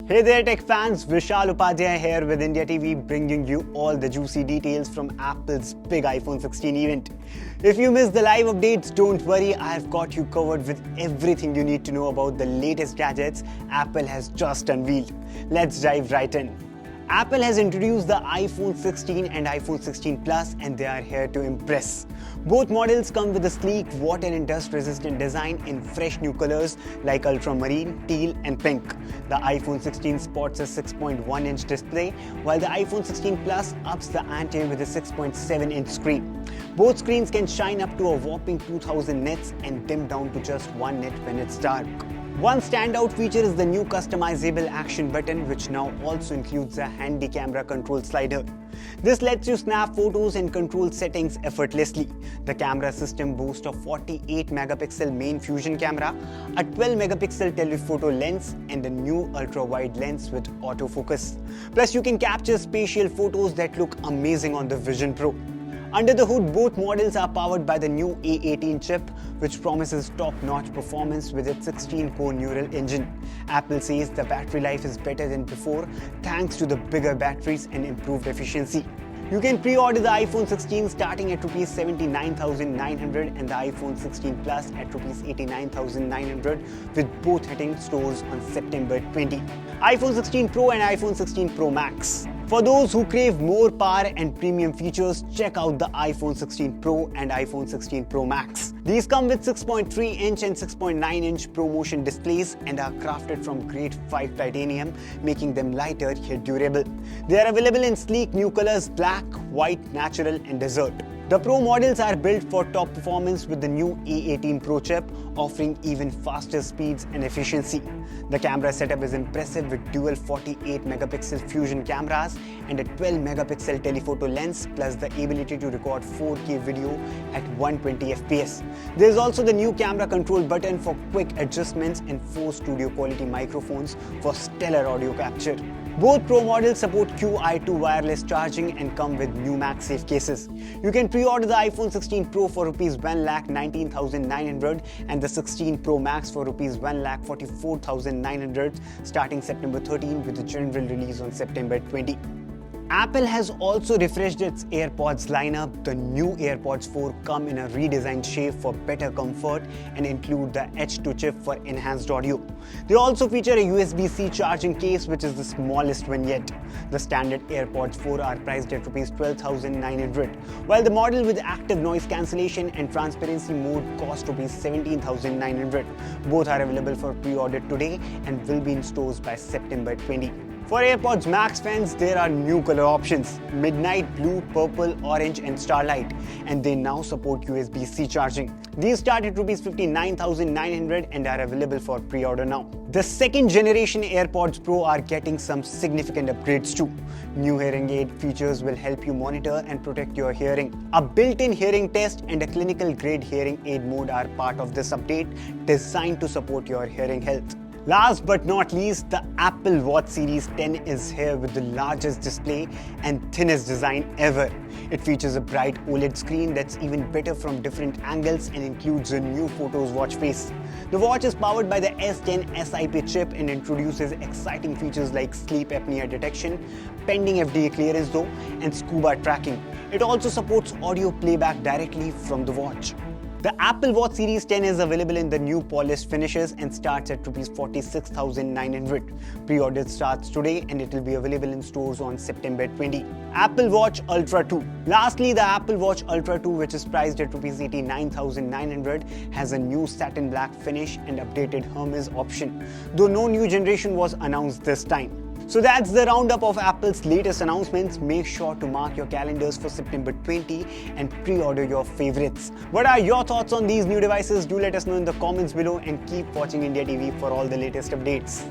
Hey there tech fans, Vishal Upadhyay here with India TV bringing you all the juicy details from Apple's big iPhone 16 event. If you missed the live updates, don't worry, I've got you covered with everything you need to know about the latest gadgets Apple has just unveiled. Let's dive right in. Apple has introduced the iPhone 16 and iPhone 16 Plus and they are here to impress. Both models come with a sleek, water and dust resistant design in fresh new colors like ultramarine, teal and pink. The iPhone 16 sports a 6.1-inch display while the iPhone 16 Plus ups the ante with a 6.7-inch screen. Both screens can shine up to a whopping 2000 nits and dim down to just 1 nit when it's dark. One standout feature is the new customizable action button, which now also includes a handy camera control slider. This lets you snap photos and control settings effortlessly. The camera system boasts a 48-megapixel main fusion camera, a 12-megapixel telephoto lens, and a new ultra-wide lens with autofocus. Plus, you can capture spatial photos that look amazing on the Vision Pro. Under the hood, both models are powered by the new A18 chip, which promises top-notch performance with its 16-core neural engine. Apple says the battery life is better than before thanks to the bigger batteries and improved efficiency. You can pre-order the iPhone 16 starting at Rs 79,900 and the iPhone 16 Plus at Rs 89,900, with both hitting stores on September 20. iPhone 16 Pro and iPhone 16 Pro Max. For those who crave more power and premium features, check out the iPhone 16 Pro and iPhone 16 Pro Max. These come with 6.3-inch and 6.9-inch ProMotion displays and are crafted from grade 5 titanium, making them lighter yet durable. They are available in sleek new colors black, white, natural and desert. The Pro models are built for top performance with the new A18 Pro chip, offering even faster speeds and efficiency. The camera setup is impressive with dual 48-megapixel fusion cameras and a 12-megapixel telephoto lens, plus the ability to record 4K video at 120 FPS. There is also the new camera control button for quick adjustments and 4 studio quality microphones for stellar audio capture. Both Pro models support Qi2 wireless charging and come with new MagSafe cases. You can pre-order the iPhone 16 Pro for Rs 1,19,900 and the 16 Pro Max for Rs 1,44,900 starting September 13 with the general release on September 20. Apple has also refreshed its AirPods lineup. The new AirPods 4 come in a redesigned shape for better comfort and include the H2 chip for enhanced audio. They also feature a USB-C charging case, which is the smallest one yet. The standard AirPods 4 are priced at Rs 12,900, while the model with active noise cancellation and transparency mode costs Rs 17,900. Both are available for pre-order today and will be in stores by September 20. For AirPods Max fans, there are new color options: Midnight Blue, Purple, Orange and Starlight, and they now support USB-C charging. These start at Rs 59,900 and are available for pre-order now. The second generation AirPods Pro are getting some significant upgrades too. New hearing aid features will help you monitor and protect your hearing. A built-in hearing test and a clinical grade hearing aid mode are part of this update, designed to support your hearing health. Last but not least, the Apple Watch Series 10 is here with the largest display and thinnest design ever. It features a bright OLED screen that's even better from different angles and includes a new Photos watch face. The watch is powered by the S10 SiP chip and introduces exciting features like sleep apnea detection, pending FDA clearance though, and scuba tracking. It also supports audio playback directly from the watch. The Apple Watch Series 10 is available in the new polished finishes and starts at Rs 46,900. Pre-order starts today and it will be available in stores on September 20. Apple Watch Ultra 2. Lastly, the Apple Watch Ultra 2, which is priced at Rs 89,900, has a new satin black finish and updated Hermes option, though no new generation was announced this time. So that's the roundup of Apple's latest announcements. Make sure to mark your calendars for September 20 and pre-order your favorites. What are your thoughts on these new devices? Do let us know in the comments below and keep watching India TV for all the latest updates.